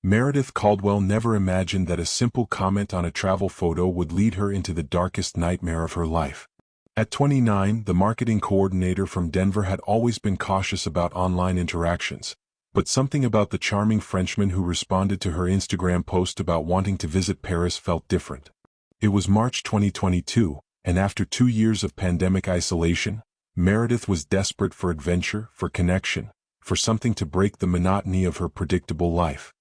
Meredith Caldwell never imagined that a simple comment on a travel photo would lead her into the darkest nightmare of her life. At 29, the marketing coordinator from Denver had always been cautious about online interactions, but something about the charming Frenchman who responded to her Instagram post about wanting to visit Paris felt different. It was March 2022, and after 2 years of pandemic isolation, Meredith was desperate for adventure, for connection, for something to break the monotony of her predictable life.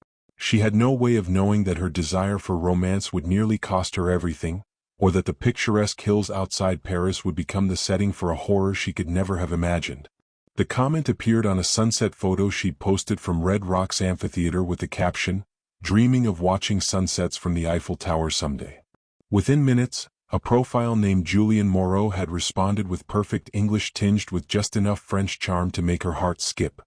She had no way of knowing that her desire for romance would nearly cost her everything, or that the picturesque hills outside Paris would become the setting for a horror she could never have imagined. The comment appeared on a sunset photo she'd posted from Red Rocks Amphitheater with the caption, "Dreaming of watching sunsets from the Eiffel Tower someday." Within minutes, a profile named Julian Moreau had responded with perfect English tinged with just enough French charm to make her heart skip.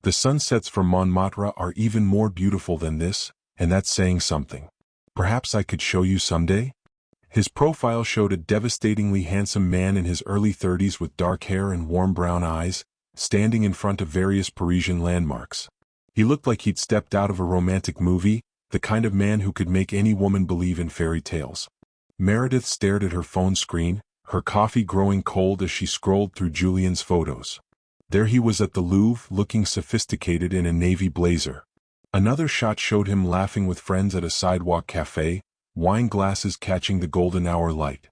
"The sunsets from Montmartre are even more beautiful than this, and that's saying something. Perhaps I could show you someday?" His profile showed a devastatingly handsome man in his early 30s with dark hair and warm brown eyes, standing in front of various Parisian landmarks. He looked like he'd stepped out of a romantic movie, the kind of man who could make any woman believe in fairy tales. Meredith stared at her phone screen, her coffee growing cold as she scrolled through Julian's photos. There he was at the Louvre, looking sophisticated in a navy blazer. Another shot showed him laughing with friends at a sidewalk cafe, wine glasses catching the golden hour light.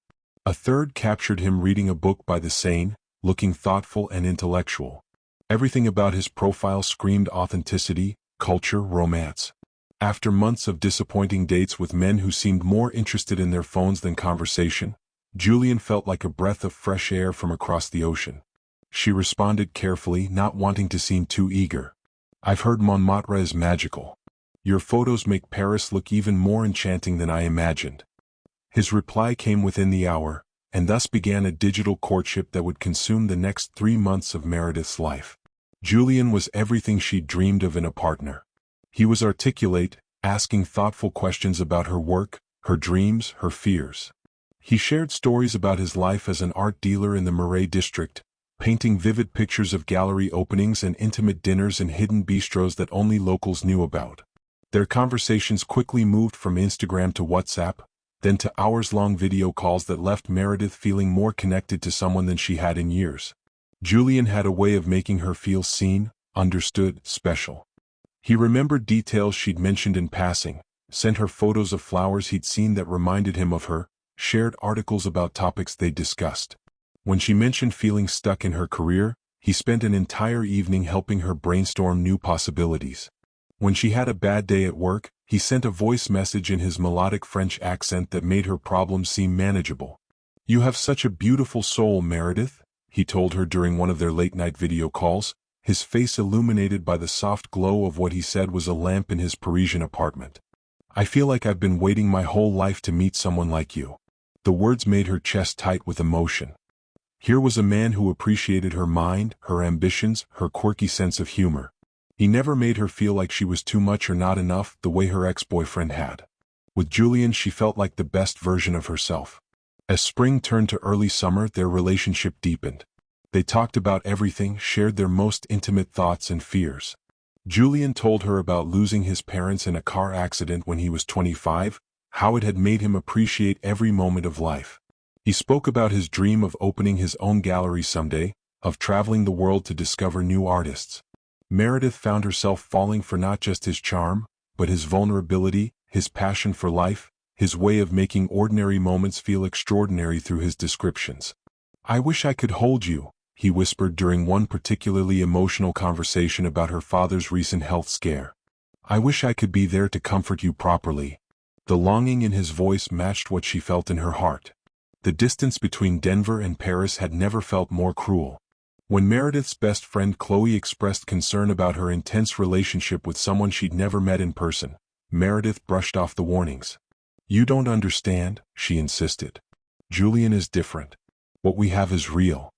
A third captured him reading a book by the Seine, looking thoughtful and intellectual. Everything about his profile screamed authenticity, culture, romance. After months of disappointing dates with men who seemed more interested in their phones than conversation, Julian felt like a breath of fresh air from across the ocean. She responded carefully, not wanting to seem too eager. "I've heard Montmartre is magical. Your photos make Paris look even more enchanting than I imagined." His reply came within the hour, and thus began a digital courtship that would consume the next 3 months of Meredith's life. Julian was everything she'd dreamed of in a partner. He was articulate, asking thoughtful questions about her work, her dreams, her fears. He shared stories about his life as an art dealer in the Marais district, painting vivid pictures of gallery openings and intimate dinners in hidden bistros that only locals knew about. Their conversations quickly moved from Instagram to WhatsApp, then to hours-long video calls that left Meredith feeling more connected to someone than she had in years. Julian had a way of making her feel seen, understood, special. He remembered details she'd mentioned in passing, sent her photos of flowers he'd seen that reminded him of her, shared articles about topics they'd discussed. When she mentioned feeling stuck in her career, he spent an entire evening helping her brainstorm new possibilities. When she had a bad day at work, he sent a voice message in his melodic French accent that made her problems seem manageable. "You have such a beautiful soul, Meredith," he told her during one of their late-night video calls, his face illuminated by the soft glow of what he said was a lamp in his Parisian apartment. "I feel like I've been waiting my whole life to meet someone like you." The words made her chest tight with emotion. Here was a man who appreciated her mind, her ambitions, her quirky sense of humor. He never made her feel like she was too much or not enough the way her ex-boyfriend had. With Julian she felt like the best version of herself. As spring turned to early summer, their relationship deepened. They talked about everything, shared their most intimate thoughts and fears. Julian told her about losing his parents in a car accident when he was 25, how it had made him appreciate every moment of life. He spoke about his dream of opening his own gallery someday, of traveling the world to discover new artists. Meredith found herself falling for not just his charm, but his vulnerability, his passion for life, his way of making ordinary moments feel extraordinary through his descriptions. "I wish I could hold you," he whispered during one particularly emotional conversation about her father's recent health scare. "I wish I could be there to comfort you properly." The longing in his voice matched what she felt in her heart. The distance between Denver and Paris had never felt more cruel. When Meredith's best friend Chloe expressed concern about her intense relationship with someone she'd never met in person, Meredith brushed off the warnings. "You don't understand," she insisted. "Julian is different. What we have is real."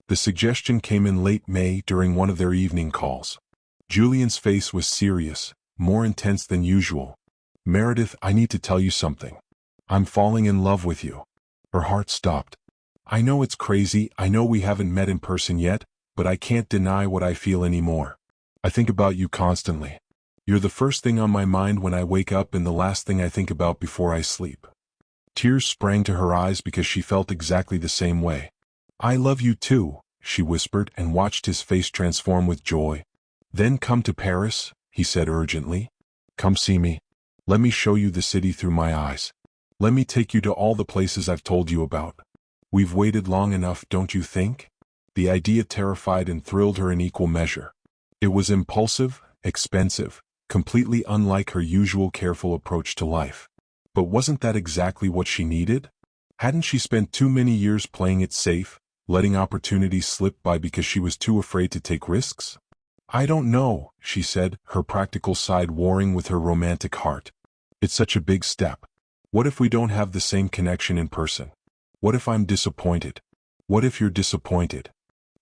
The suggestion came in late May during one of their evening calls. Julian's face was serious, more intense than usual. "Meredith, I need to tell you something. I'm falling in love with you." Her heart stopped. "I know it's crazy, I know we haven't met in person yet, but I can't deny what I feel anymore. I think about you constantly." You're the first thing on my mind when I wake up and the last thing I think about before I sleep." Tears sprang to her eyes because she felt exactly the same way. "I love you too," she whispered and watched his face transform with joy. "Then come to Paris," he said urgently. "Come see me. Let me show you the city through my eyes. Let me take you to all the places I've told you about. We've waited long enough, don't you think?" The idea terrified and thrilled her in equal measure. It was impulsive, expensive, completely unlike her usual careful approach to life. But wasn't that exactly what she needed? Hadn't she spent too many years playing it safe, letting opportunities slip by because she was too afraid to take risks? "I don't know," she said, her practical side warring with her romantic heart. "It's such a big step. What if we don't have the same connection in person? What if I'm disappointed? What if you're disappointed?"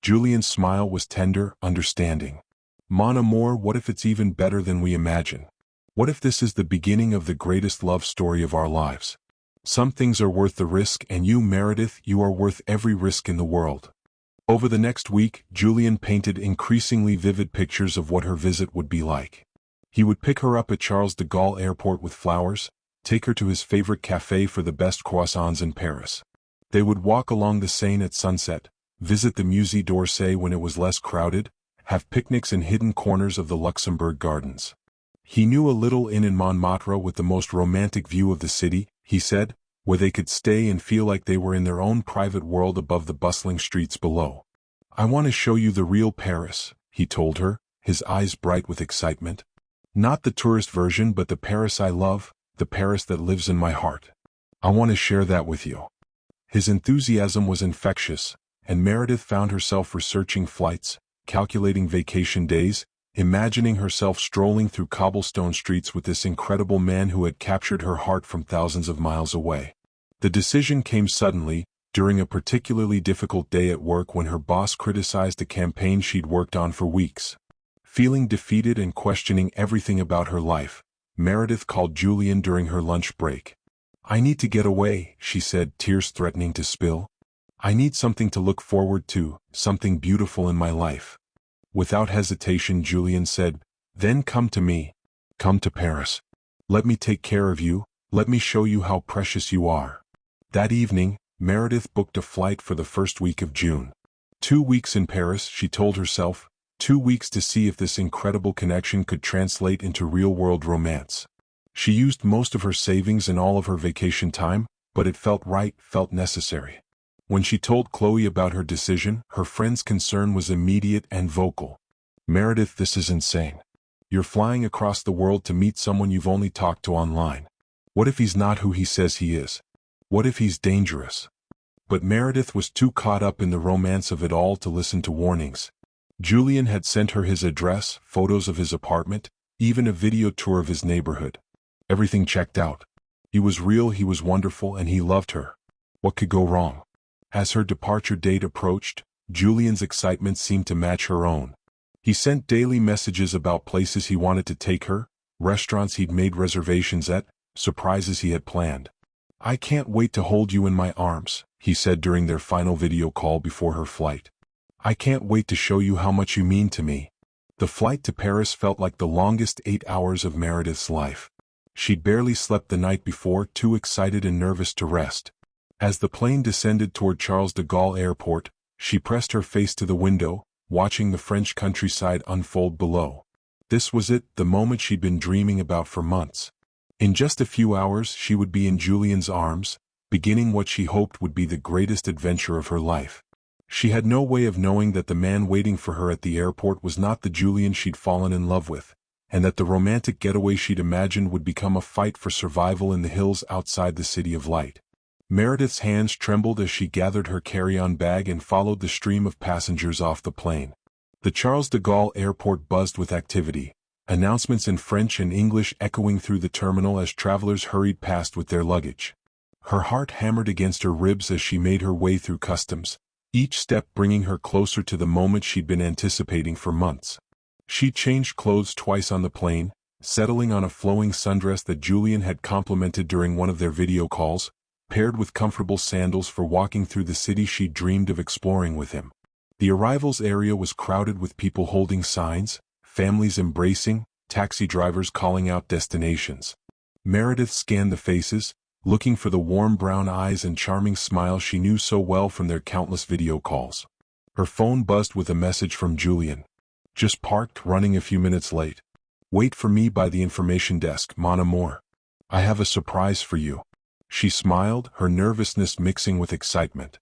Julian's smile was tender, understanding. "Mon amour, what if it's even better than we imagine? What if this is the beginning of the greatest love story of our lives? Some things are worth the risk, and you, Meredith, you are worth every risk in the world." Over the next week, Julian painted increasingly vivid pictures of what her visit would be like. He would pick her up at Charles de Gaulle Airport with flowers, take her to his favorite café for the best croissants in Paris. They would walk along the Seine at sunset, visit the Musée d'Orsay when it was less crowded, have picnics in hidden corners of the Luxembourg Gardens. He knew a little inn in Montmartre with the most romantic view of the city, he said, where they could stay and feel like they were in their own private world above the bustling streets below. "I want to show you the real Paris," he told her, his eyes bright with excitement. "Not the tourist version, but the Paris I love, the Paris that lives in my heart. I want to share that with you." His enthusiasm was infectious, and Meredith found herself researching flights, calculating vacation days, imagining herself strolling through cobblestone streets with this incredible man who had captured her heart from thousands of miles away. The decision came suddenly, during a particularly difficult day at work when her boss criticized a campaign she'd worked on for weeks. Feeling defeated and questioning everything about her life, Meredith called Julian during her lunch break. "I need to get away," she said, tears threatening to spill. "I need something to look forward to, something beautiful in my life." Without hesitation, Julian said, "Then come to me. Come to Paris. Let me take care of you, let me show you how precious you are." That evening, Meredith booked a flight for the first week of June. 2 weeks in Paris, she told herself, 2 weeks to see if this incredible connection could translate into real-world romance. She used most of her savings and all of her vacation time, but it felt right, felt necessary. When she told Chloe about her decision, her friend's concern was immediate and vocal. "Meredith, this is insane. You're flying across the world to meet someone you've only talked to online. What if he's not who he says he is? What if he's dangerous?" But Meredith was too caught up in the romance of it all to listen to warnings. Julian had sent her his address, photos of his apartment, even a video tour of his neighborhood. Everything checked out. He was real, he was wonderful, and he loved her. What could go wrong? As her departure date approached, Julian's excitement seemed to match her own. He sent daily messages about places he wanted to take her, restaurants he'd made reservations at, surprises he had planned. "I can't wait to hold you in my arms," he said during their final video call before her flight. "I can't wait to show you how much you mean to me." The flight to Paris felt like the longest 8 hours of Meredith's life. She'd barely slept the night before, too excited and nervous to rest. As the plane descended toward Charles de Gaulle Airport, she pressed her face to the window, watching the French countryside unfold below. This was it, the moment she'd been dreaming about for months. In just a few hours she would be in Julian's arms, beginning what she hoped would be the greatest adventure of her life. She had no way of knowing that the man waiting for her at the airport was not the Julian she'd fallen in love with, and that the romantic getaway she'd imagined would become a fight for survival in the hills outside the City of Light. Meredith's hands trembled as she gathered her carry-on bag and followed the stream of passengers off the plane. The Charles de Gaulle Airport buzzed with activity, announcements in French and English echoing through the terminal as travelers hurried past with their luggage. Her heart hammered against her ribs as she made her way through customs, each step bringing her closer to the moment she'd been anticipating for months. She changed clothes twice on the plane, settling on a flowing sundress that Julian had complimented during one of their video calls, paired with comfortable sandals for walking through the city she dreamed of exploring with him. The arrivals area was crowded with people holding signs, families embracing, taxi drivers calling out destinations. Meredith scanned the faces, looking for the warm brown eyes and charming smile she knew so well from their countless video calls. Her phone buzzed with a message from Julian. Just parked, running a few minutes late. Wait for me by the information desk, mon amour. I have a surprise for you. She smiled, her nervousness mixing with excitement.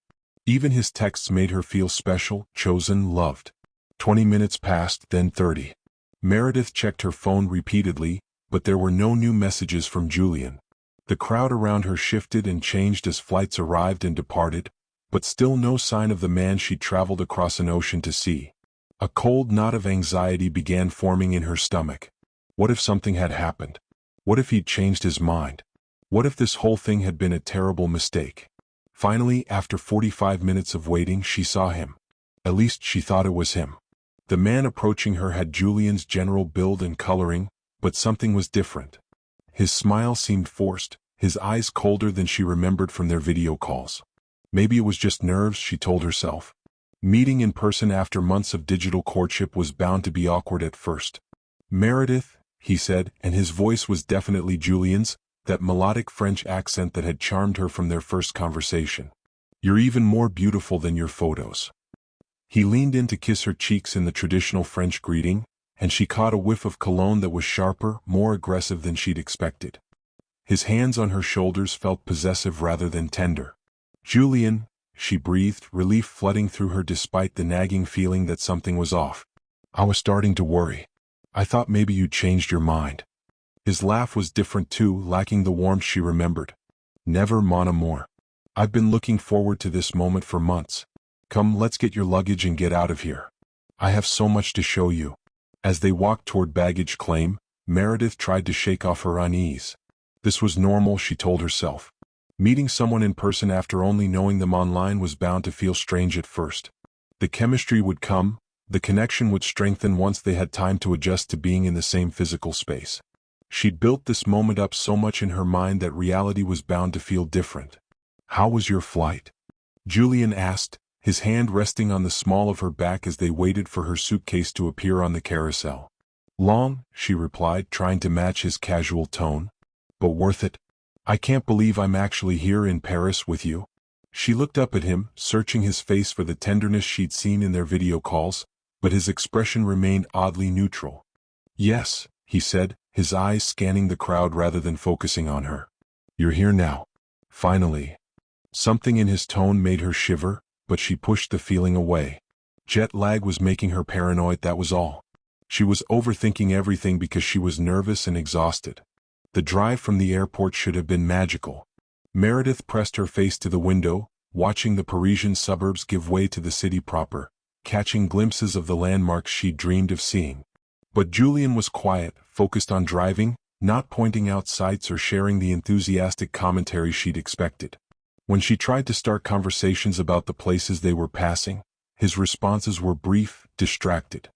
Even his texts made her feel special, chosen, loved. 20 minutes passed, then 30. Meredith checked her phone repeatedly, but there were no new messages from Julian. The crowd around her shifted and changed as flights arrived and departed, but still no sign of the man she'd traveled across an ocean to see. A cold knot of anxiety began forming in her stomach. What if something had happened? What if he'd changed his mind? What if this whole thing had been a terrible mistake? Finally, after 45 minutes of waiting, she saw him. At least she thought it was him. The man approaching her had Julian's general build and coloring, but something was different. His smile seemed forced, his eyes colder than she remembered from their video calls. Maybe it was just nerves, she told herself. Meeting in person after months of digital courtship was bound to be awkward at first. Meredith, he said, and his voice was definitely Julian's, that melodic French accent that had charmed her from their first conversation. You're even more beautiful than your photos. He leaned in to kiss her cheeks in the traditional French greeting, and she caught a whiff of cologne that was sharper, more aggressive than she'd expected. His hands on her shoulders felt possessive rather than tender. Julian, she breathed, relief flooding through her despite the nagging feeling that something was off. I was starting to worry. I thought maybe you'd changed your mind. His laugh was different too, lacking the warmth she remembered. Never, mon amour. I've been looking forward to this moment for months. Come, let's get your luggage and get out of here. I have so much to show you. As they walked toward baggage claim, Meredith tried to shake off her unease. This was normal, she told herself. Meeting someone in person after only knowing them online was bound to feel strange at first. The chemistry would come, the connection would strengthen once they had time to adjust to being in the same physical space. She'd built this moment up so much in her mind that reality was bound to feel different. How was your flight? Julian asked, his hand resting on the small of her back as they waited for her suitcase to appear on the carousel. Long, she replied, trying to match his casual tone. But worth it. I can't believe I'm actually here in Paris with you. She looked up at him, searching his face for the tenderness she'd seen in their video calls, but his expression remained oddly neutral. Yes, he said, his eyes scanning the crowd rather than focusing on her. You're here now. Finally. Something in his tone made her shiver, but she pushed the feeling away. Jet lag was making her paranoid, that was all. She was overthinking everything because she was nervous and exhausted. The drive from the airport should have been magical. Meredith pressed her face to the window, watching the Parisian suburbs give way to the city proper, catching glimpses of the landmarks she'd dreamed of seeing. But Julian was quiet, focused on driving, not pointing out sights or sharing the enthusiastic commentary she'd expected. When she tried to start conversations about the places they were passing, his responses were brief, distracted.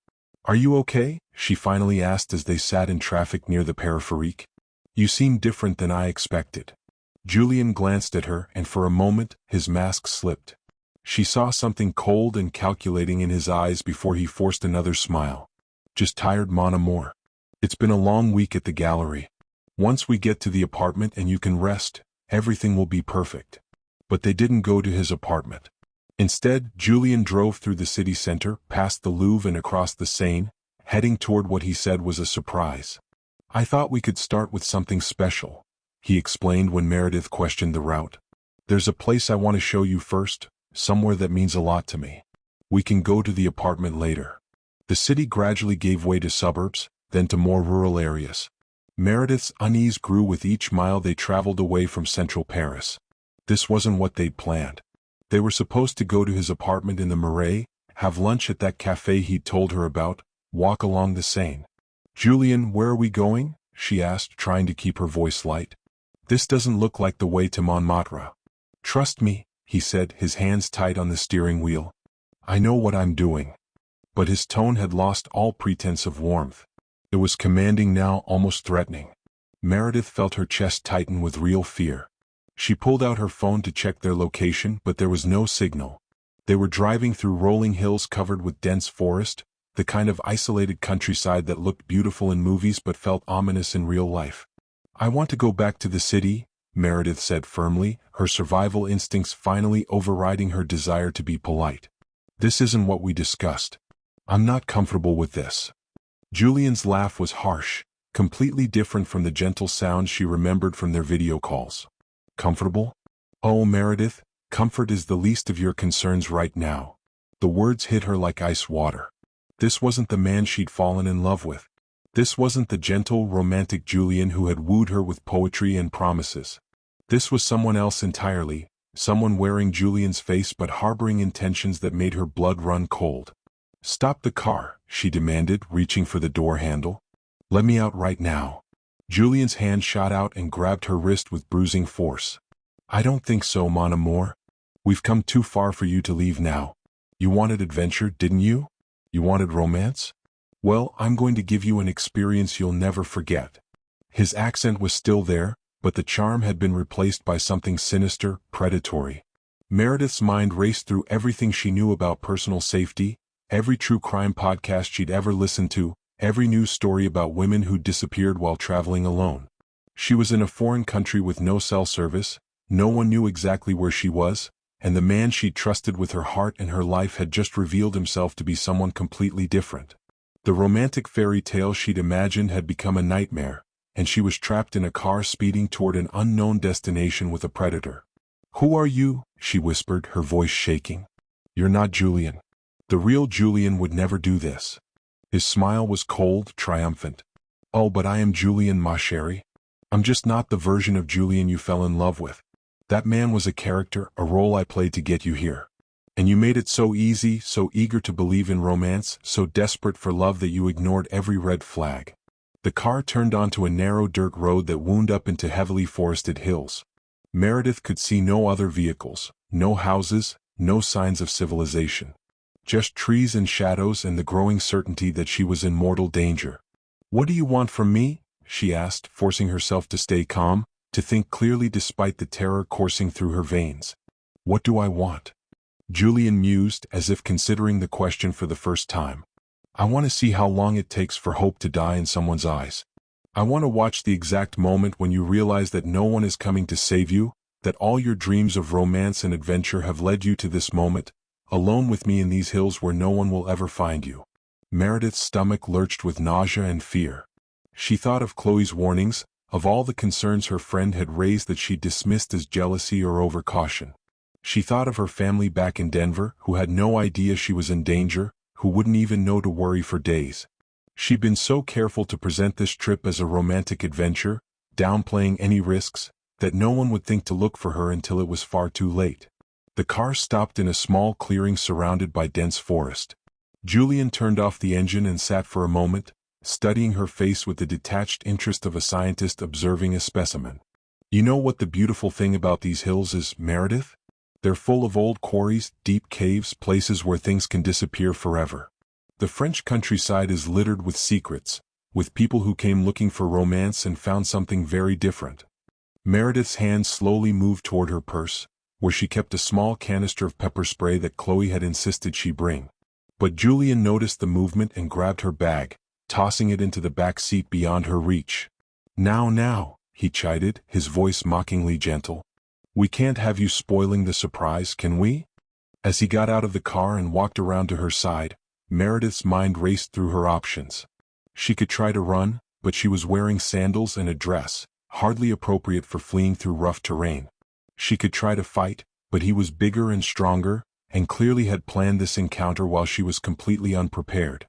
Are you okay? She finally asked as they sat in traffic near the Périphérique. You seem different than I expected. Julian glanced at her, and for a moment, his mask slipped. She saw something cold and calculating in his eyes before he forced another smile. Just tired, mon amour. It's been a long week at the gallery. Once we get to the apartment and you can rest, everything will be perfect. But they didn't go to his apartment. Instead, Julian drove through the city center, past the Louvre and across the Seine, heading toward what he said was a surprise. I thought we could start with something special, he explained when Meredith questioned the route. There's a place I want to show you first, somewhere that means a lot to me. We can go to the apartment later. The city gradually gave way to suburbs, then to more rural areas. Meredith's unease grew with each mile they traveled away from central Paris. This wasn't what they'd planned. They were supposed to go to his apartment in the Marais, have lunch at that cafe he'd told her about, walk along the Seine. Julian, where are we going? She asked, trying to keep her voice light. This doesn't look like the way to Montmartre. Trust me, he said, his hands tight on the steering wheel. I know what I'm doing. But his tone had lost all pretense of warmth. It was commanding now, almost threatening. Meredith felt her chest tighten with real fear. She pulled out her phone to check their location, but there was no signal. They were driving through rolling hills covered with dense forest, the kind of isolated countryside that looked beautiful in movies but felt ominous in real life. "I want to go back to the city," Meredith said firmly, her survival instincts finally overriding her desire to be polite. "This isn't what we discussed. I'm not comfortable with this." Julian's laugh was harsh, completely different from the gentle sounds she remembered from their video calls. "Comfortable? Oh, Meredith, comfort is the least of your concerns right now." The words hit her like ice water. This wasn't the man she'd fallen in love with. This wasn't the gentle, romantic Julian who had wooed her with poetry and promises. This was someone else entirely, someone wearing Julian's face but harboring intentions that made her blood run cold. "Stop the car," she demanded, reaching for the door handle. "Let me out right now." Julian's hand shot out and grabbed her wrist with bruising force. "I don't think so, mon amour. We've come too far for you to leave now. You wanted adventure, didn't you? You wanted romance? Well, I'm going to give you an experience you'll never forget." His accent was still there, but the charm had been replaced by something sinister, predatory. Meredith's mind raced through everything she knew about personal safety, every true crime podcast she'd ever listened to, every news story about women who'd disappeared while traveling alone. She was in a foreign country with no cell service, no one knew exactly where she was, and the man she'd trusted with her heart and her life had just revealed himself to be someone completely different. The romantic fairy tale she'd imagined had become a nightmare, and she was trapped in a car speeding toward an unknown destination with a predator. "Who are you?" she whispered, her voice shaking. "You're not Julian. The real Julian would never do this." His smile was cold, triumphant. "Oh, but I am Julian, ma chérie. I'm just not the version of Julian you fell in love with. That man was a character, a role I played to get you here. And you made it so easy, so eager to believe in romance, so desperate for love that you ignored every red flag." The car turned onto a narrow dirt road that wound up into heavily forested hills. Meredith could see no other vehicles, no houses, no signs of civilization. Just trees and shadows and the growing certainty that she was in mortal danger. "What do you want from me?" she asked, forcing herself to stay calm, to think clearly despite the terror coursing through her veins. "What do I want?" Julian mused, as if considering the question for the first time. "I want to see how long it takes for hope to die in someone's eyes. I want to watch the exact moment when you realize that no one is coming to save you, that all your dreams of romance and adventure have led you to this moment, alone with me in these hills where no one will ever find you." Meredith's stomach lurched with nausea and fear. She thought of Chloe's warnings, of all the concerns her friend had raised that she dismissed as jealousy or overcaution. She thought of her family back in Denver, who had no idea she was in danger, who wouldn't even know to worry for days. She'd been so careful to present this trip as a romantic adventure, downplaying any risks, that no one would think to look for her until it was far too late. The car stopped in a small clearing surrounded by dense forest. Julian turned off the engine and sat for a moment, studying her face with the detached interest of a scientist observing a specimen. "You know what the beautiful thing about these hills is, Meredith? They're full of old quarries, deep caves, places where things can disappear forever. The French countryside is littered with secrets, with people who came looking for romance and found something very different." Meredith's hand slowly moved toward her purse, where she kept a small canister of pepper spray that Chloe had insisted she bring. But Julian noticed the movement and grabbed her bag, tossing it into the back seat beyond her reach. Now, he chided, his voice mockingly gentle. "We can't have you spoiling the surprise, can we?" As he got out of the car and walked around to her side, Meredith's mind raced through her options. She could try to run, but she was wearing sandals and a dress, hardly appropriate for fleeing through rough terrain. She could try to fight, but he was bigger and stronger, and clearly had planned this encounter while she was completely unprepared.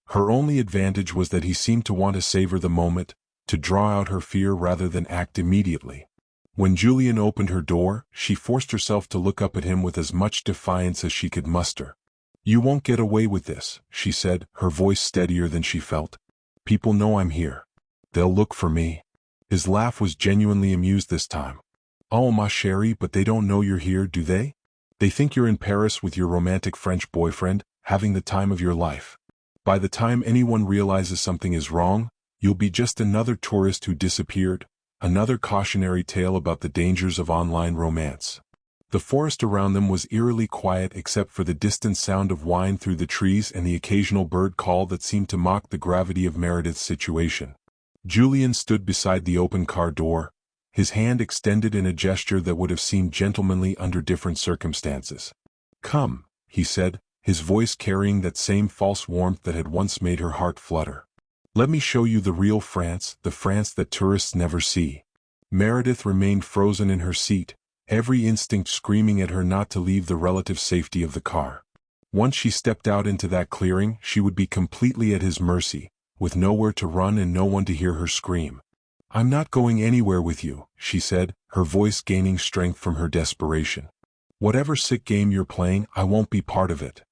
Her only advantage was that he seemed to want to savor the moment, to draw out her fear rather than act immediately. When Julian opened her door, she forced herself to look up at him with as much defiance as she could muster. "You won't get away with this," she said, her voice steadier than she felt. "People know I'm here. They'll look for me." His laugh was genuinely amused this time. "Oh, ma chérie, but they don't know you're here, do they? They think you're in Paris with your romantic French boyfriend, having the time of your life. By the time anyone realizes something is wrong, you'll be just another tourist who disappeared, another cautionary tale about the dangers of online romance." The forest around them was eerily quiet except for the distant sound of whine through the trees and the occasional bird call that seemed to mock the gravity of Meredith's situation. Julian stood beside the open car door, his hand extended in a gesture that would have seemed gentlemanly under different circumstances. "Come," he said, his voice carrying that same false warmth that had once made her heart flutter. "Let me show you the real France, the France that tourists never see." Meredith remained frozen in her seat, every instinct screaming at her not to leave the relative safety of the car. Once she stepped out into that clearing, she would be completely at his mercy, with nowhere to run and no one to hear her scream. "I'm not going anywhere with you," she said, her voice gaining strength from her desperation. "Whatever sick game you're playing, I won't be part of it."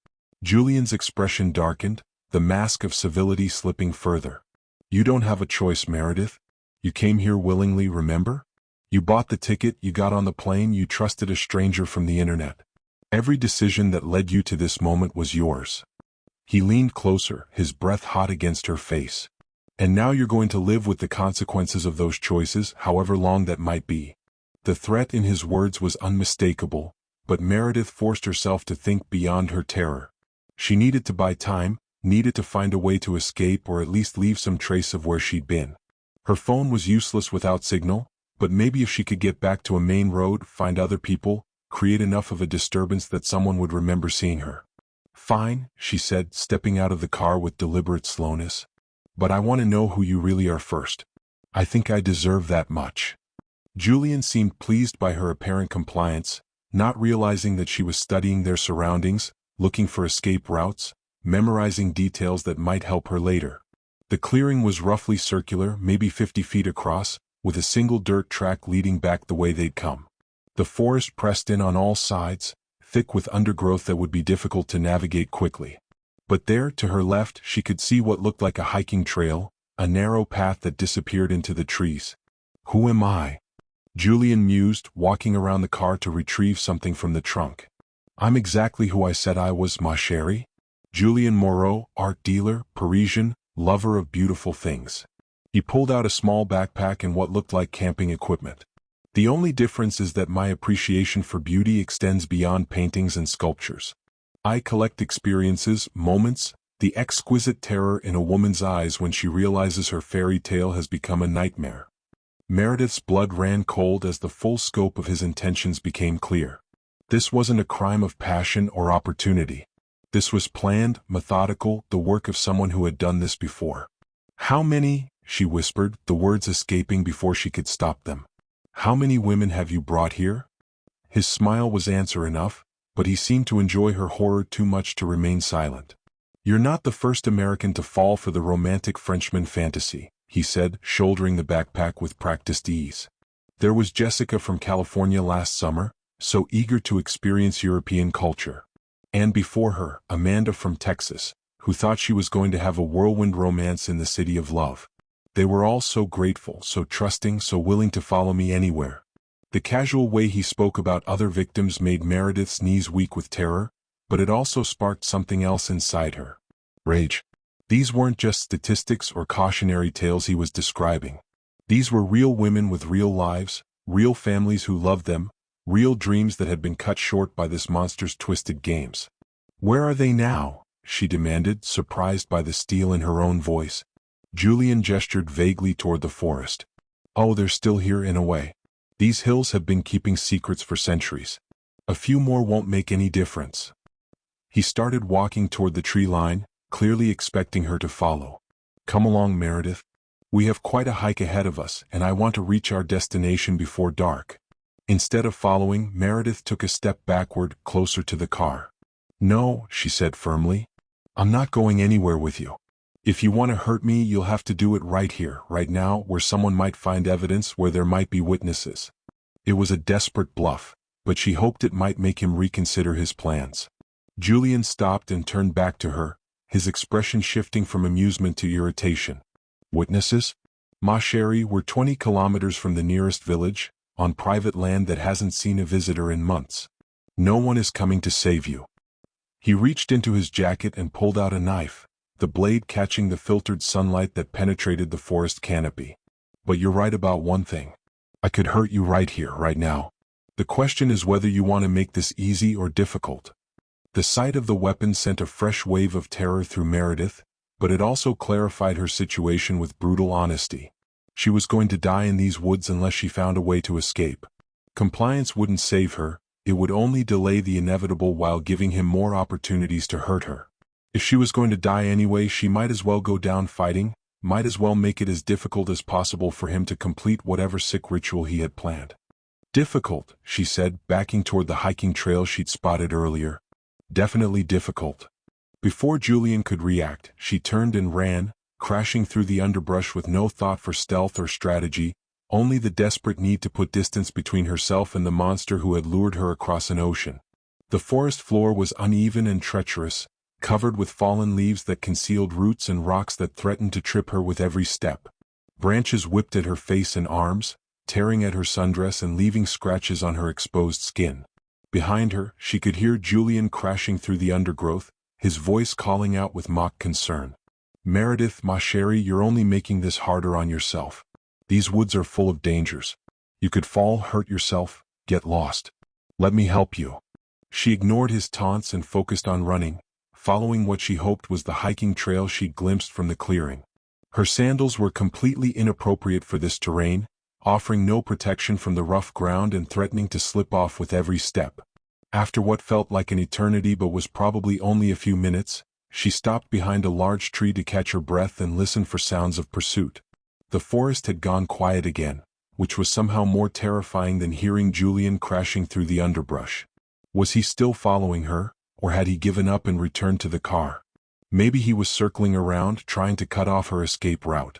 Julian's expression darkened, the mask of civility slipping further. "You don't have a choice, Meredith. You came here willingly, remember? You bought the ticket, you got on the plane, you trusted a stranger from the internet. Every decision that led you to this moment was yours." He leaned closer, his breath hot against her face. "And now you're going to live with the consequences of those choices, however long that might be." The threat in his words was unmistakable, but Meredith forced herself to think beyond her terror. She needed to buy time, needed to find a way to escape or at least leave some trace of where she'd been. Her phone was useless without signal, but maybe if she could get back to a main road, find other people, create enough of a disturbance that someone would remember seeing her. "Fine," she said, stepping out of the car with deliberate slowness. "But I want to know who you really are first. I think I deserve that much." Julian seemed pleased by her apparent compliance, not realizing that she was studying their surroundings, looking for escape routes, memorizing details that might help her later. The clearing was roughly circular, maybe 50 feet across, with a single dirt track leading back the way they'd come. The forest pressed in on all sides, thick with undergrowth that would be difficult to navigate quickly. But there, to her left, she could see what looked like a hiking trail, a narrow path that disappeared into the trees. "Who am I?" Julian mused, walking around the car to retrieve something from the trunk. "I'm exactly who I said I was, ma chérie. Julian Moreau, art dealer, Parisian, lover of beautiful things." He pulled out a small backpack and what looked like camping equipment. "The only difference is that my appreciation for beauty extends beyond paintings and sculptures. I collect experiences, moments, the exquisite terror in a woman's eyes when she realizes her fairy tale has become a nightmare." Meredith's blood ran cold as the full scope of his intentions became clear. This wasn't a crime of passion or opportunity. This was planned, methodical, the work of someone who had done this before. "How many," she whispered, the words escaping before she could stop them. "How many women have you brought here?" His smile was answer enough, but he seemed to enjoy her horror too much to remain silent. "You're not the first American to fall for the romantic Frenchman fantasy," he said, shouldering the backpack with practiced ease. "There was Jessica from California last summer, so eager to experience European culture. And before her, Amanda from Texas, who thought she was going to have a whirlwind romance in the city of love. They were all so grateful, so trusting, so willing to follow me anywhere." The casual way he spoke about other victims made Meredith's knees weak with terror, but it also sparked something else inside her. Rage. These weren't just statistics or cautionary tales he was describing. These were real women with real lives, real families who loved them, real dreams that had been cut short by this monster's twisted games. "Where are they now?" she demanded, surprised by the steel in her own voice. Julian gestured vaguely toward the forest. "Oh, they're still here in a way. These hills have been keeping secrets for centuries. A few more won't make any difference." He started walking toward the tree line, clearly expecting her to follow. "Come along, Meredith. We have quite a hike ahead of us, and I want to reach our destination before dark." Instead of following, Meredith took a step backward, closer to the car. "No," she said firmly. "I'm not going anywhere with you. If you want to hurt me, you'll have to do it right here, right now, where someone might find evidence, where there might be witnesses." It was a desperate bluff, but she hoped it might make him reconsider his plans. Julian stopped and turned back to her, his expression shifting from amusement to irritation. "Witnesses? Ma chérie, we're 20 kilometers from the nearest village, on private land that hasn't seen a visitor in months. No one is coming to save you." He reached into his jacket and pulled out a knife, the blade catching the filtered sunlight that penetrated the forest canopy. "But you're right about one thing. I could hurt you right here, right now." The question is whether you want to make this easy or difficult. The sight of the weapon sent a fresh wave of terror through Meredith, but it also clarified her situation with brutal honesty. She was going to die in these woods unless she found a way to escape. Compliance wouldn't save her, it would only delay the inevitable while giving him more opportunities to hurt her. If she was going to die anyway, she might as well go down fighting, might as well make it as difficult as possible for him to complete whatever sick ritual he had planned. Difficult, she said, backing toward the hiking trail she'd spotted earlier. Definitely difficult. Before Julian could react, she turned and ran, crashing through the underbrush with no thought for stealth or strategy, only the desperate need to put distance between herself and the monster who had lured her across an ocean. The forest floor was uneven and treacherous, covered with fallen leaves that concealed roots and rocks that threatened to trip her with every step. Branches whipped at her face and arms, tearing at her sundress and leaving scratches on her exposed skin. Behind her, she could hear Julian crashing through the undergrowth, his voice calling out with mock concern. "Meredith, ma chérie, you're only making this harder on yourself. These woods are full of dangers. You could fall, hurt yourself, get lost. Let me help you." She ignored his taunts and focused on running, following what she hoped was the hiking trail she glimpsed from the clearing. Her sandals were completely inappropriate for this terrain, offering no protection from the rough ground and threatening to slip off with every step. After what felt like an eternity but was probably only a few minutes, she stopped behind a large tree to catch her breath and listen for sounds of pursuit. The forest had gone quiet again, which was somehow more terrifying than hearing Julian crashing through the underbrush. Was he still following her, or had he given up and returned to the car? Maybe he was circling around, trying to cut off her escape route.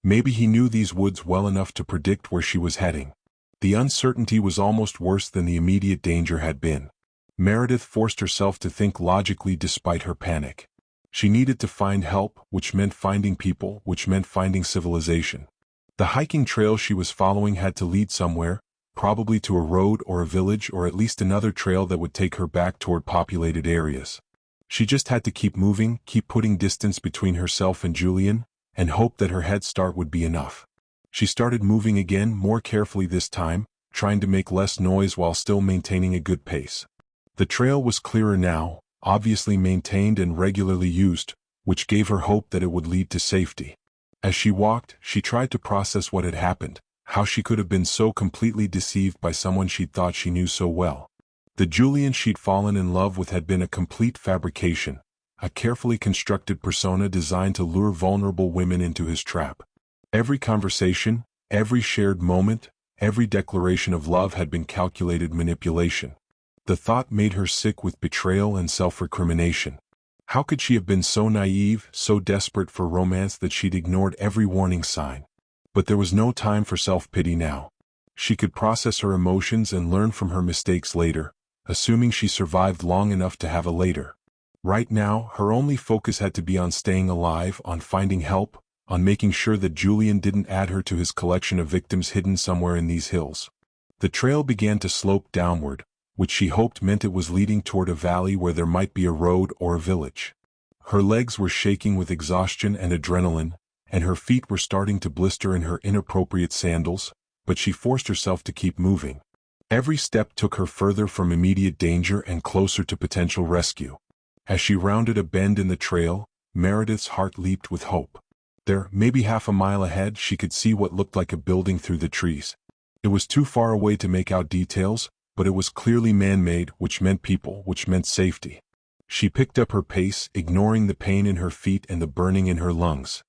Maybe he knew these woods well enough to predict where she was heading. The uncertainty was almost worse than the immediate danger had been. Meredith forced herself to think logically despite her panic. She needed to find help, which meant finding people, which meant finding civilization. The hiking trail she was following had to lead somewhere, probably to a road or a village or at least another trail that would take her back toward populated areas. She just had to keep moving, keep putting distance between herself and Julian, and hope that her head start would be enough. She started moving again, more carefully this time, trying to make less noise while still maintaining a good pace. The trail was clearer now, obviously maintained and regularly used, which gave her hope that it would lead to safety. As she walked, she tried to process what had happened, how she could have been so completely deceived by someone she'd thought she knew so well. The Julian she'd fallen in love with had been a complete fabrication, a carefully constructed persona designed to lure vulnerable women into his trap. Every conversation, every shared moment, every declaration of love had been calculated manipulation. The thought made her sick with betrayal and self-recrimination. How could she have been so naive, so desperate for romance that she'd ignored every warning sign? But there was no time for self-pity now. She could process her emotions and learn from her mistakes later, assuming she survived long enough to have a later. Right now, her only focus had to be on staying alive, on finding help, on making sure that Julian didn't add her to his collection of victims hidden somewhere in these hills. The trail began to slope downward, which she hoped meant it was leading toward a valley where there might be a road or a village. Her legs were shaking with exhaustion and adrenaline, and her feet were starting to blister in her inappropriate sandals, but she forced herself to keep moving. Every step took her further from immediate danger and closer to potential rescue. As she rounded a bend in the trail, Meredith's heart leaped with hope. There, maybe half a mile ahead, she could see what looked like a building through the trees. It was too far away to make out details, but it was clearly man-made, which meant people, which meant safety. She picked up her pace, ignoring the pain in her feet and the burning in her lungs.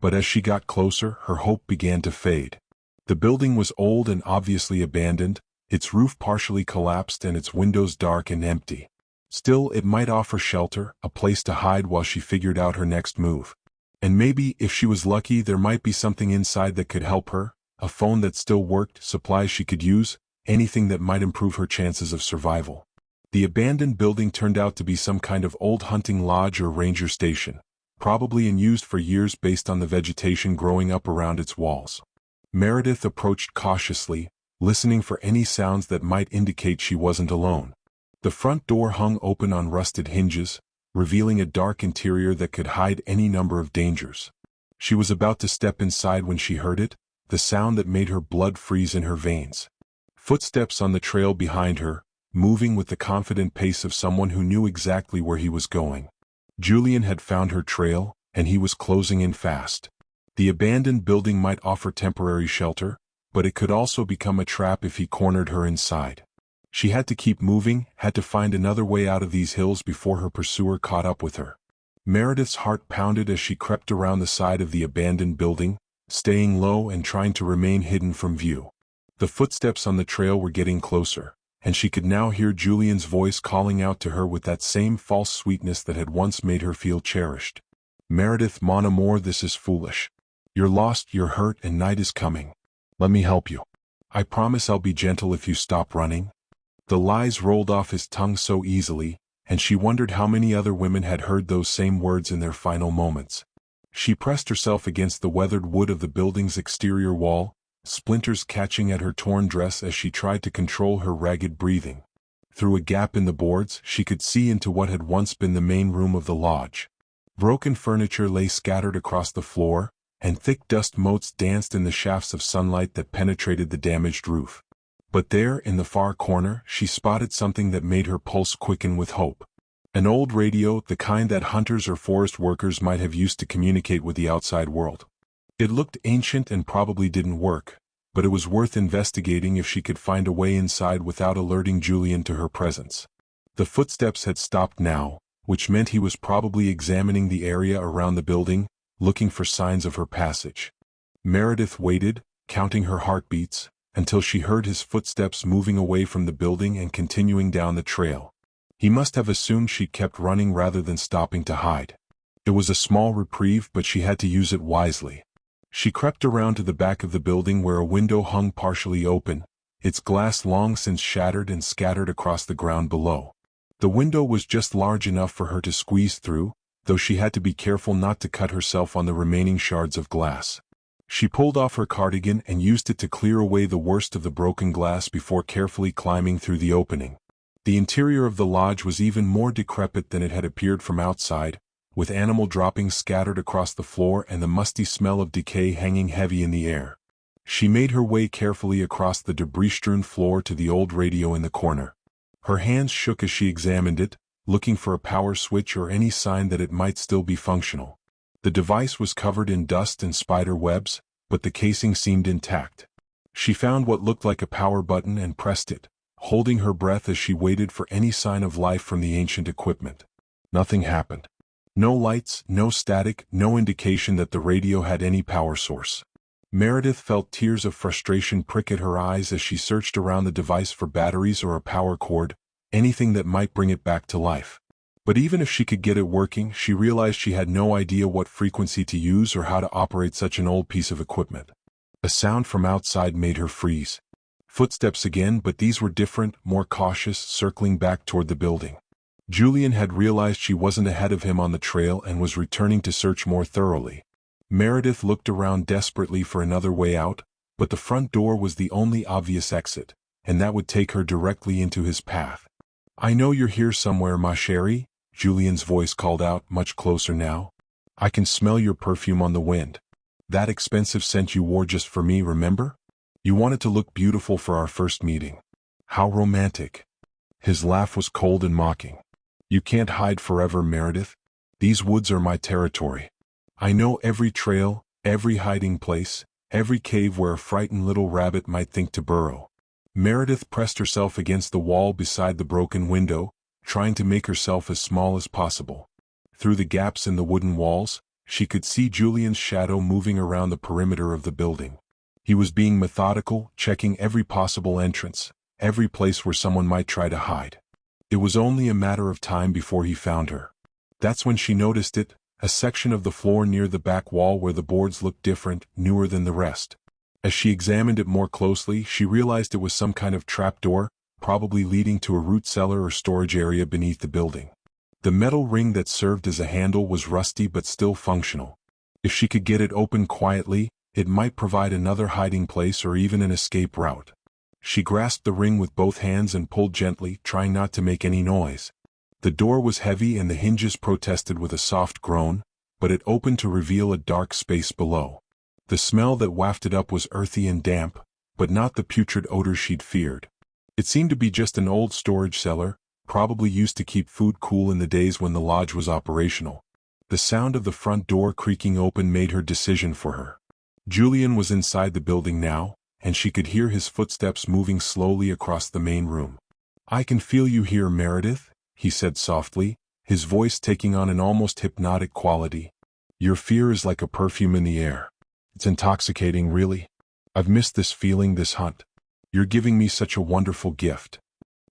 But as she got closer, her hope began to fade. The building was old and obviously abandoned, its roof partially collapsed and its windows dark and empty. Still, it might offer shelter, a place to hide while she figured out her next move. And maybe, if she was lucky, there might be something inside that could help her, a phone that still worked, supplies she could use, anything that might improve her chances of survival. The abandoned building turned out to be some kind of old hunting lodge or ranger station, probably unused for years based on the vegetation growing up around its walls. Meredith approached cautiously, listening for any sounds that might indicate she wasn't alone. The front door hung open on rusted hinges, revealing a dark interior that could hide any number of dangers. She was about to step inside when she heard it, the sound that made her blood freeze in her veins. Footsteps on the trail behind her, moving with the confident pace of someone who knew exactly where he was going. Julian had found her trail, and he was closing in fast. The abandoned building might offer temporary shelter, but it could also become a trap if he cornered her inside. She had to keep moving, had to find another way out of these hills before her pursuer caught up with her. Meredith's heart pounded as she crept around the side of the abandoned building, staying low and trying to remain hidden from view. The footsteps on the trail were getting closer, and she could now hear Julian's voice calling out to her with that same false sweetness that had once made her feel cherished. "Meredith, mon amour, this is foolish. You're lost, you're hurt, and night is coming. Let me help you. I promise I'll be gentle if you stop running." The lies rolled off his tongue so easily, and she wondered how many other women had heard those same words in their final moments. She pressed herself against the weathered wood of the building's exterior wall, splinters catching at her torn dress as she tried to control her ragged breathing. Through a gap in the boards, she could see into what had once been the main room of the lodge. Broken furniture lay scattered across the floor, and thick dust motes danced in the shafts of sunlight that penetrated the damaged roof. But there, in the far corner, she spotted something that made her pulse quicken with hope. An old radio, the kind that hunters or forest workers might have used to communicate with the outside world. It looked ancient and probably didn't work, but it was worth investigating if she could find a way inside without alerting Julian to her presence. The footsteps had stopped now, which meant he was probably examining the area around the building, looking for signs of her passage. Meredith waited, counting her heartbeats, until she heard his footsteps moving away from the building and continuing down the trail. He must have assumed she'd kept running rather than stopping to hide. It was a small reprieve, but she had to use it wisely. She crept around to the back of the building where a window hung partially open, its glass long since shattered and scattered across the ground below. The window was just large enough for her to squeeze through, though she had to be careful not to cut herself on the remaining shards of glass. She pulled off her cardigan and used it to clear away the worst of the broken glass before carefully climbing through the opening. The interior of the lodge was even more decrepit than it had appeared from outside, with animal droppings scattered across the floor and the musty smell of decay hanging heavy in the air. She made her way carefully across the debris-strewn floor to the old radio in the corner. Her hands shook as she examined it, looking for a power switch or any sign that it might still be functional. The device was covered in dust and spider webs, but the casing seemed intact. She found what looked like a power button and pressed it, holding her breath as she waited for any sign of life from the ancient equipment. Nothing happened. No lights, no static, no indication that the radio had any power source. Meredith felt tears of frustration prick at her eyes as she searched around the device for batteries or a power cord, anything that might bring it back to life. But even if she could get it working, she realized she had no idea what frequency to use or how to operate such an old piece of equipment. A sound from outside made her freeze. Footsteps again, but these were different, more cautious, circling back toward the building. Julian had realized she wasn't ahead of him on the trail and was returning to search more thoroughly. Meredith looked around desperately for another way out, but the front door was the only obvious exit, and that would take her directly into his path. "I know you're here somewhere, ma chérie," Julian's voice called out, much closer now. "I can smell your perfume on the wind. That expensive scent you wore just for me, remember? You wanted to look beautiful for our first meeting. How romantic." His laugh was cold and mocking. "You can't hide forever, Meredith. These woods are my territory. I know every trail, every hiding place, every cave where a frightened little rabbit might think to burrow." Meredith pressed herself against the wall beside the broken window, trying to make herself as small as possible. Through the gaps in the wooden walls, she could see Julian's shadow moving around the perimeter of the building. He was being methodical, checking every possible entrance, every place where someone might try to hide. It was only a matter of time before he found her. That's when she noticed it, a section of the floor near the back wall where the boards looked different, newer than the rest. As she examined it more closely, she realized it was some kind of trapdoor, probably leading to a root cellar or storage area beneath the building. The metal ring that served as a handle was rusty but still functional. If she could get it open quietly, it might provide another hiding place or even an escape route. She grasped the ring with both hands and pulled gently, trying not to make any noise. The door was heavy and the hinges protested with a soft groan, but it opened to reveal a dark space below. The smell that wafted up was earthy and damp, but not the putrid odor she'd feared. It seemed to be just an old storage cellar, probably used to keep food cool in the days when the lodge was operational. The sound of the front door creaking open made her decision for her. Julian was inside the building now, and she could hear his footsteps moving slowly across the main room. "I can feel you here, Meredith," he said softly, his voice taking on an almost hypnotic quality. "Your fear is like a perfume in the air. It's intoxicating, really. I've missed this feeling, this hunt. You're giving me such a wonderful gift."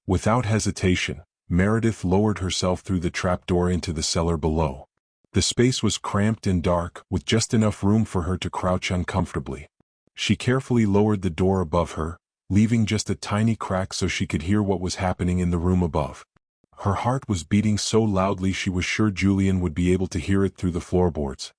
Without hesitation, Meredith lowered herself through the trapdoor into the cellar below. The space was cramped and dark, with just enough room for her to crouch uncomfortably. She carefully lowered the door above her, leaving just a tiny crack so she could hear what was happening in the room above. Her heart was beating so loudly she was sure Julian would be able to hear it through the floorboards.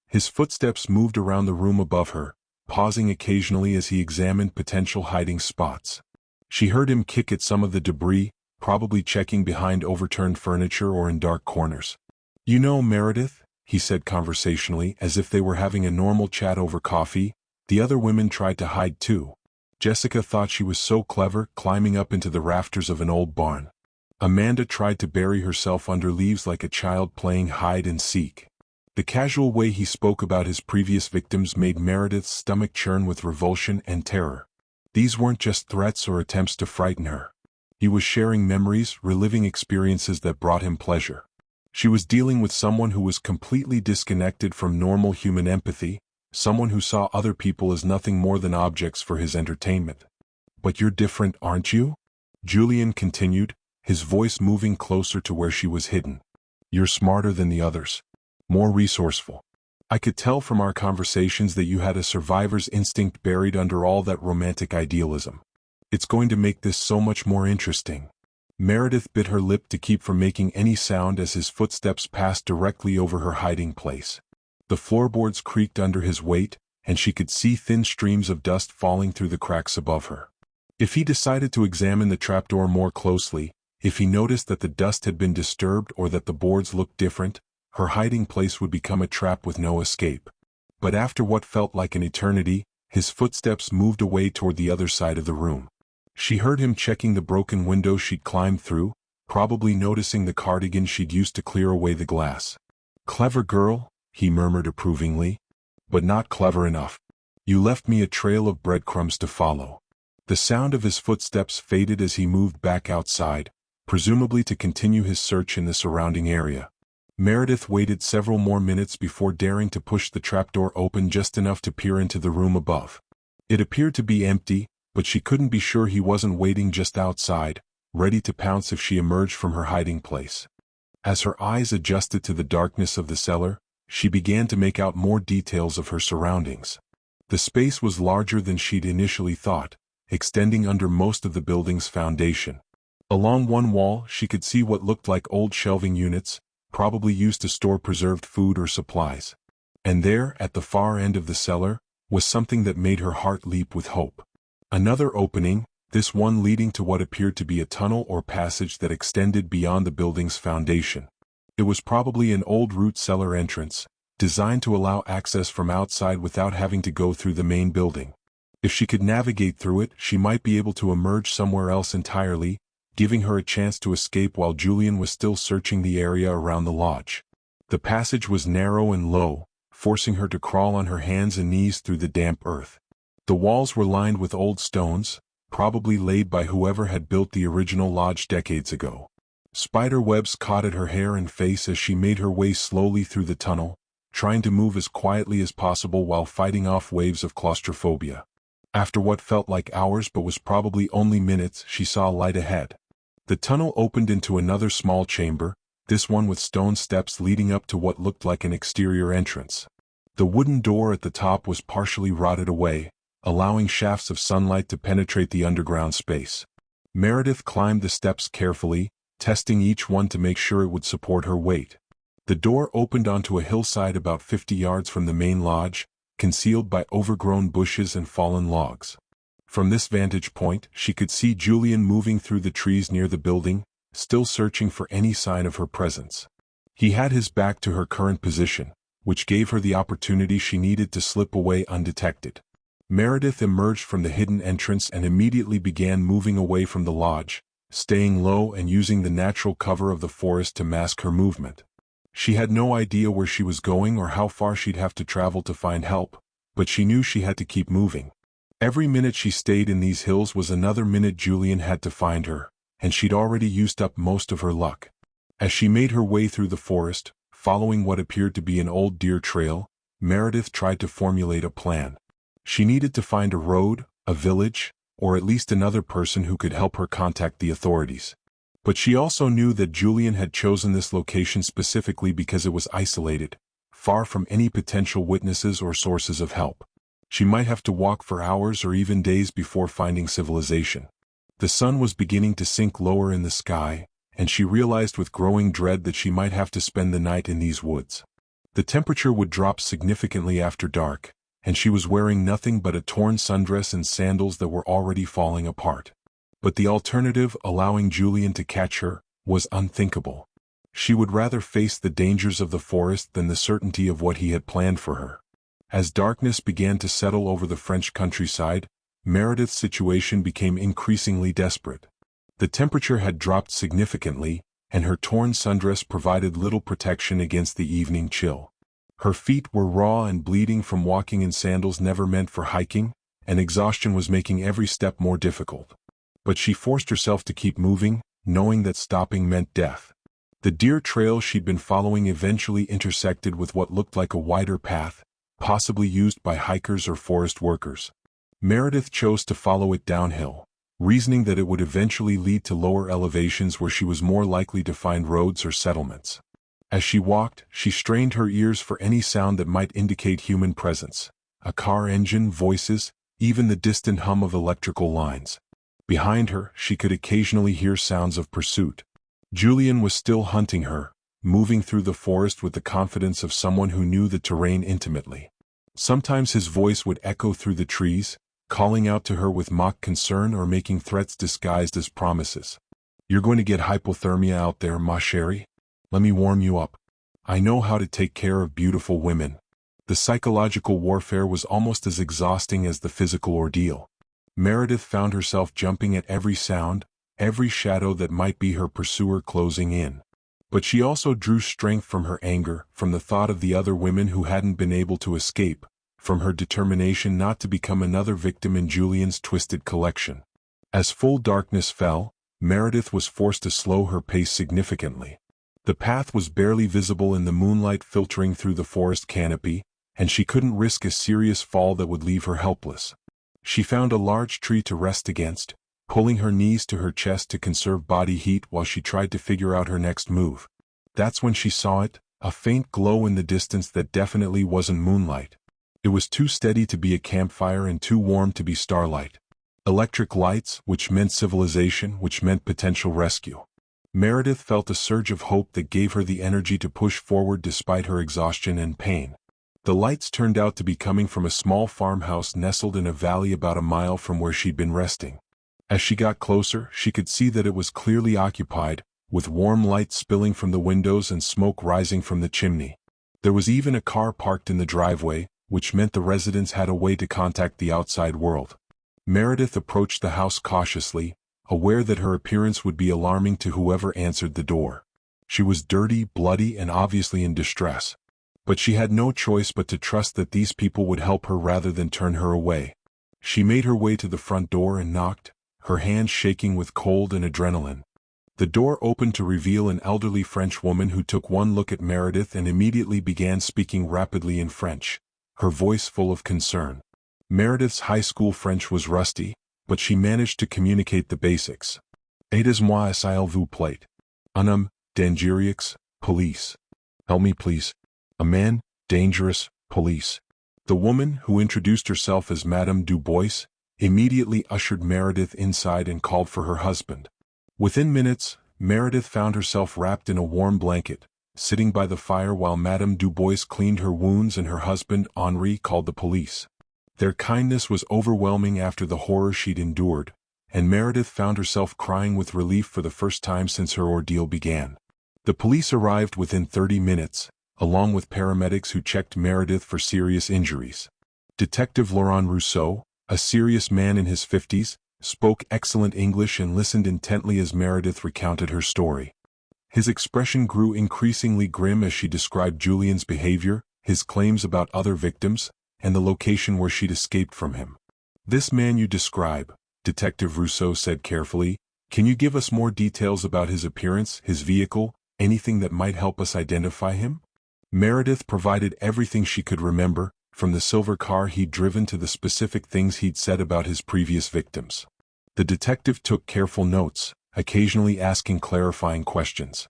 His footsteps moved around the room above her, pausing occasionally as he examined potential hiding spots. She heard him kick at some of the debris, probably checking behind overturned furniture or in dark corners. "You know, Meredith," he said conversationally, as if they were having a normal chat over coffee, "the other women tried to hide too. Jessica thought she was so clever, climbing up into the rafters of an old barn. Amanda tried to bury herself under leaves like a child playing hide and seek." The casual way he spoke about his previous victims made Meredith's stomach churn with revulsion and terror. These weren't just threats or attempts to frighten her. He was sharing memories, reliving experiences that brought him pleasure. She was dealing with someone who was completely disconnected from normal human empathy, someone who saw other people as nothing more than objects for his entertainment. "But you're different, aren't you?" Julian continued, his voice moving closer to where she was hidden. "You're smarter than the others. More resourceful. I could tell from our conversations that you had a survivor's instinct buried under all that romantic idealism. It's going to make this so much more interesting." Meredith bit her lip to keep from making any sound as his footsteps passed directly over her hiding place. The floorboards creaked under his weight, and she could see thin streams of dust falling through the cracks above her. If he decided to examine the trapdoor more closely, if he noticed that the dust had been disturbed or that the boards looked different, her hiding place would become a trap with no escape. But after what felt like an eternity, his footsteps moved away toward the other side of the room. She heard him checking the broken window she'd climbed through, probably noticing the cardigan she'd used to clear away the glass. "Clever girl," he murmured approvingly. "But not clever enough. You left me a trail of breadcrumbs to follow." The sound of his footsteps faded as he moved back outside, presumably to continue his search in the surrounding area. Meredith waited several more minutes before daring to push the trapdoor open just enough to peer into the room above. It appeared to be empty, but she couldn't be sure he wasn't waiting just outside, ready to pounce if she emerged from her hiding place. As her eyes adjusted to the darkness of the cellar, she began to make out more details of her surroundings. The space was larger than she'd initially thought, extending under most of the building's foundation. Along one wall, she could see what looked like old shelving units, probably used to store preserved food or supplies. And there, at the far end of the cellar, was something that made her heart leap with hope. Another opening, this one leading to what appeared to be a tunnel or passage that extended beyond the building's foundation. It was probably an old root cellar entrance, designed to allow access from outside without having to go through the main building. If she could navigate through it, she might be able to emerge somewhere else entirely, giving her a chance to escape while Julian was still searching the area around the lodge. The passage was narrow and low, forcing her to crawl on her hands and knees through the damp earth. The walls were lined with old stones, probably laid by whoever had built the original lodge decades ago. Spider webs caught at her hair and face as she made her way slowly through the tunnel, trying to move as quietly as possible while fighting off waves of claustrophobia. After what felt like hours but was probably only minutes, she saw light ahead. The tunnel opened into another small chamber, this one with stone steps leading up to what looked like an exterior entrance. The wooden door at the top was partially rotted away, allowing shafts of sunlight to penetrate the underground space. Meredith climbed the steps carefully, testing each one to make sure it would support her weight. The door opened onto a hillside about 50 yards from the main lodge, concealed by overgrown bushes and fallen logs. From this vantage point, she could see Julian moving through the trees near the building, still searching for any sign of her presence. He had his back to her current position, which gave her the opportunity she needed to slip away undetected. Meredith emerged from the hidden entrance and immediately began moving away from the lodge, staying low and using the natural cover of the forest to mask her movement. She had no idea where she was going or how far she'd have to travel to find help, but she knew she had to keep moving. Every minute she stayed in these hills was another minute Julian had to find her, and she'd already used up most of her luck. As she made her way through the forest, following what appeared to be an old deer trail, Meredith tried to formulate a plan. She needed to find a road, a village, or at least another person who could help her contact the authorities. But she also knew that Julian had chosen this location specifically because it was isolated, far from any potential witnesses or sources of help. She might have to walk for hours or even days before finding civilization. The sun was beginning to sink lower in the sky, and she realized with growing dread that she might have to spend the night in these woods. The temperature would drop significantly after dark, and she was wearing nothing but a torn sundress and sandals that were already falling apart. But the alternative, allowing Julian to catch her, was unthinkable. She would rather face the dangers of the forest than the certainty of what he had planned for her. As darkness began to settle over the French countryside, Meredith's situation became increasingly desperate. The temperature had dropped significantly, and her torn sundress provided little protection against the evening chill. Her feet were raw and bleeding from walking in sandals never meant for hiking, and exhaustion was making every step more difficult. But she forced herself to keep moving, knowing that stopping meant death. The deer trail she'd been following eventually intersected with what looked like a wider path, possibly used by hikers or forest workers. Meredith chose to follow it downhill, reasoning that it would eventually lead to lower elevations where she was more likely to find roads or settlements. As she walked, she strained her ears for any sound that might indicate human presence: a car engine, voices, even the distant hum of electrical lines. Behind her, she could occasionally hear sounds of pursuit. Julian was still hunting her, moving through the forest with the confidence of someone who knew the terrain intimately. Sometimes his voice would echo through the trees, calling out to her with mock concern or making threats disguised as promises. "You're going to get hypothermia out there, ma chérie. Let me warm you up. I know how to take care of beautiful women." The psychological warfare was almost as exhausting as the physical ordeal. Meredith found herself jumping at every sound, every shadow that might be her pursuer closing in. But she also drew strength from her anger, from the thought of the other women who hadn't been able to escape, from her determination not to become another victim in Julian's twisted collection. As full darkness fell, Meredith was forced to slow her pace significantly. The path was barely visible in the moonlight filtering through the forest canopy, and she couldn't risk a serious fall that would leave her helpless. She found a large tree to rest against, pulling her knees to her chest to conserve body heat while she tried to figure out her next move. That's when she saw it, a faint glow in the distance that definitely wasn't moonlight. It was too steady to be a campfire and too warm to be starlight. Electric lights, which meant civilization, which meant potential rescue. Meredith felt a surge of hope that gave her the energy to push forward despite her exhaustion and pain. The lights turned out to be coming from a small farmhouse nestled in a valley about a mile from where she'd been resting. As she got closer, she could see that it was clearly occupied, with warm light spilling from the windows and smoke rising from the chimney. There was even a car parked in the driveway, which meant the residents had a way to contact the outside world. Meredith approached the house cautiously, aware that her appearance would be alarming to whoever answered the door. She was dirty, bloody, and obviously in distress. But she had no choice but to trust that these people would help her rather than turn her away. She made her way to the front door and knocked, her hands shaking with cold and adrenaline. The door opened to reveal an elderly French woman who took one look at Meredith and immediately began speaking rapidly in French, her voice full of concern. Meredith's high school French was rusty, but she managed to communicate the basics. "Aidez-moi s'il vous plaît. Un homme, dangereux, police. Help me please. A man, dangerous, police." The woman, who introduced herself as Madame Dubois, immediately ushered Meredith inside and called for her husband. Within minutes, Meredith found herself wrapped in a warm blanket, sitting by the fire while Madame Dubois cleaned her wounds and her husband, Henri, called the police. Their kindness was overwhelming after the horror she'd endured, and Meredith found herself crying with relief for the first time since her ordeal began. The police arrived within 30 minutes, along with paramedics who checked Meredith for serious injuries. Detective Laurent Rousseau, a serious man in his 50s, spoke excellent English and listened intently as Meredith recounted her story. His expression grew increasingly grim as she described Julian's behavior, his claims about other victims, and the location where she'd escaped from him. "This man you describe," Detective Rousseau said carefully, "can you give us more details about his appearance, his vehicle, anything that might help us identify him?" Meredith provided everything she could remember, from the silver car he'd driven to the specific things he'd said about his previous victims. The detective took careful notes, occasionally asking clarifying questions.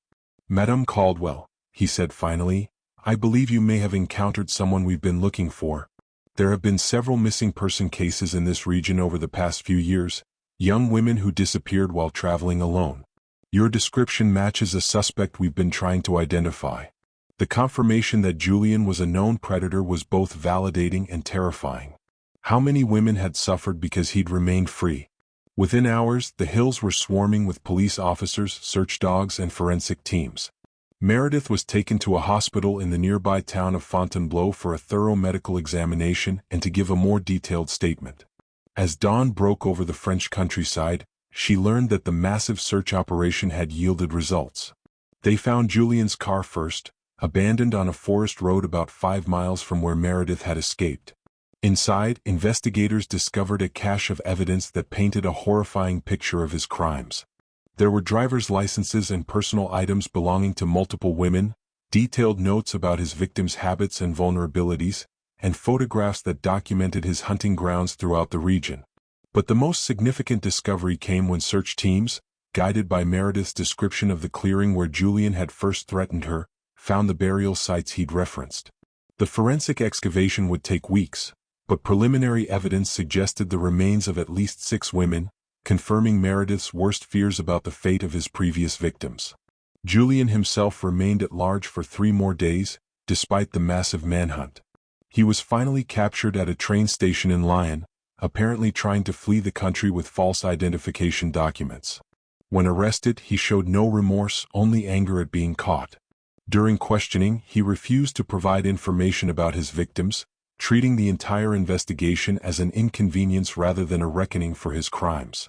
"Madame Caldwell," he said finally, "I believe you may have encountered someone we've been looking for. There have been several missing person cases in this region over the past few years, young women who disappeared while traveling alone. Your description matches a suspect we've been trying to identify." The confirmation that Julian was a known predator was both validating and terrifying. How many women had suffered because he'd remained free? Within hours, the hills were swarming with police officers, search dogs, and forensic teams. Meredith was taken to a hospital in the nearby town of Fontainebleau for a thorough medical examination and to give a more detailed statement. As dawn broke over the French countryside, she learned that the massive search operation had yielded results. They found Julian's car first, abandoned on a forest road about 5 miles from where Meredith had escaped. Inside, investigators discovered a cache of evidence that painted a horrifying picture of his crimes. There were driver's licenses and personal items belonging to multiple women, detailed notes about his victims' habits and vulnerabilities, and photographs that documented his hunting grounds throughout the region. But the most significant discovery came when search teams, guided by Meredith's description of the clearing where Julian had first threatened her, found the burial sites he'd referenced. The forensic excavation would take weeks, but preliminary evidence suggested the remains of at least 6 women, confirming Meredith's worst fears about the fate of his previous victims. Julian himself remained at large for 3 more days, despite the massive manhunt. He was finally captured at a train station in Lyon, apparently trying to flee the country with false identification documents. When arrested, he showed no remorse, only anger at being caught. During questioning, he refused to provide information about his victims, treating the entire investigation as an inconvenience rather than a reckoning for his crimes.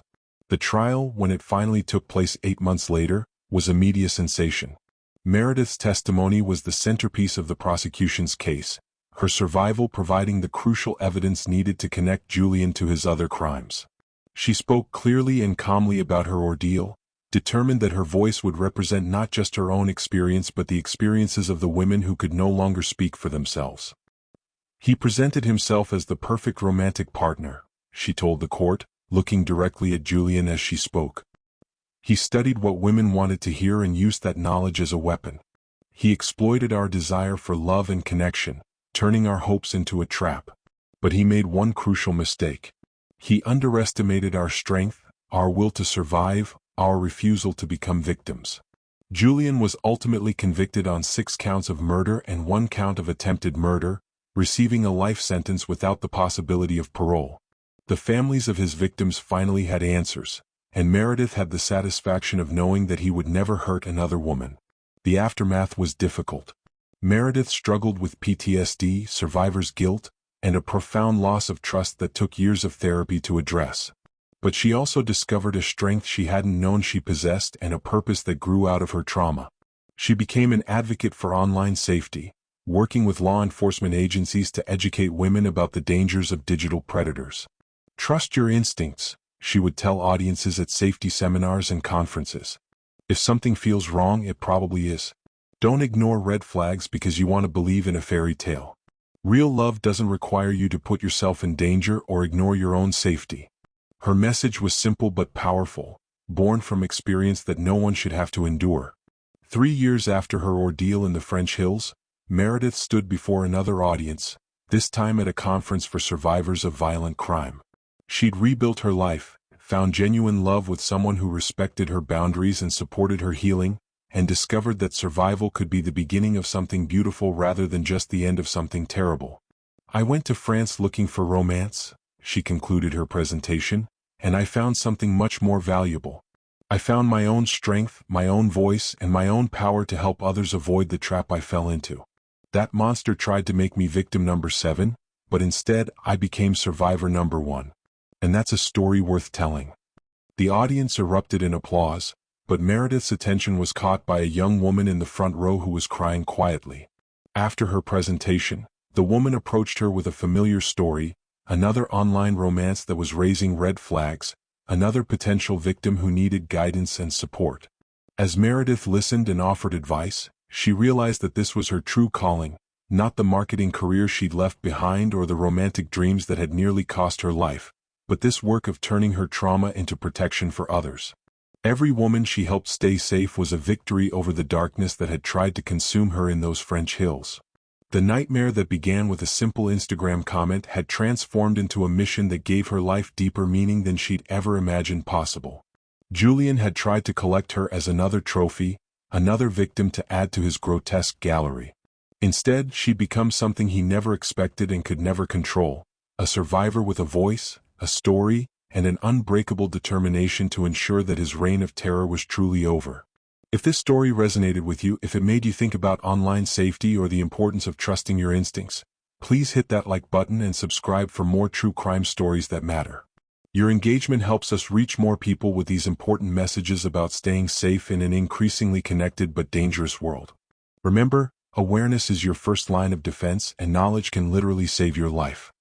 The trial, when it finally took place 8 months later, was a media sensation. Meredith's testimony was the centerpiece of the prosecution's case, her survival providing the crucial evidence needed to connect Julian to his other crimes. She spoke clearly and calmly about her ordeal, determined that her voice would represent not just her own experience but the experiences of the women who could no longer speak for themselves. "He presented himself as the perfect romantic partner," she told the court, looking directly at Julian as she spoke. "He studied what women wanted to hear and used that knowledge as a weapon. He exploited our desire for love and connection, turning our hopes into a trap. But he made one crucial mistake. He underestimated our strength, our will to survive, our refusal to become victims." Julian was ultimately convicted on 6 counts of murder and 1 count of attempted murder, receiving a life sentence without the possibility of parole. The families of his victims finally had answers, and Meredith had the satisfaction of knowing that he would never hurt another woman. The aftermath was difficult. Meredith struggled with PTSD, survivor's guilt, and a profound loss of trust that took years of therapy to address. But she also discovered a strength she hadn't known she possessed and a purpose that grew out of her trauma. She became an advocate for online safety, working with law enforcement agencies to educate women about the dangers of digital predators. "Trust your instincts," she would tell audiences at safety seminars and conferences. "If something feels wrong, it probably is. Don't ignore red flags because you want to believe in a fairy tale. Real love doesn't require you to put yourself in danger or ignore your own safety." Her message was simple but powerful, born from experience that no one should have to endure. 3 years after her ordeal in the French hills, Meredith stood before another audience, this time at a conference for survivors of violent crime. She'd rebuilt her life, found genuine love with someone who respected her boundaries and supported her healing, and discovered that survival could be the beginning of something beautiful rather than just the end of something terrible. "I went to France looking for romance," she concluded her presentation, "and I found something much more valuable. I found my own strength, my own voice, and my own power to help others avoid the trap I fell into. That monster tried to make me victim number 7, but instead I became survivor number one. And that's a story worth telling. The audience erupted in applause, but Meredith's attention was caught by a young woman in the front row who was crying quietly. After her presentation, the woman approached her with a familiar story, another online romance that was raising red flags, another potential victim who needed guidance and support. As Meredith listened and offered advice, she realized that this was her true calling, not the marketing career she'd left behind or the romantic dreams that had nearly cost her life, but this work of turning her trauma into protection for others. Every woman she helped stay safe was a victory over the darkness that had tried to consume her in those French hills. The nightmare that began with a simple Instagram comment had transformed into a mission that gave her life deeper meaning than she'd ever imagined possible. Julian had tried to collect her as another trophy, another victim to add to his grotesque gallery. Instead, she'd become something he never expected and could never control, a survivor with a voice, a story, and an unbreakable determination to ensure that his reign of terror was truly over. If this story resonated with you, if it made you think about online safety or the importance of trusting your instincts, please hit that like button and subscribe for more true crime stories that matter. Your engagement helps us reach more people with these important messages about staying safe in an increasingly connected but dangerous world. Remember, awareness is your first line of defense, and knowledge can literally save your life.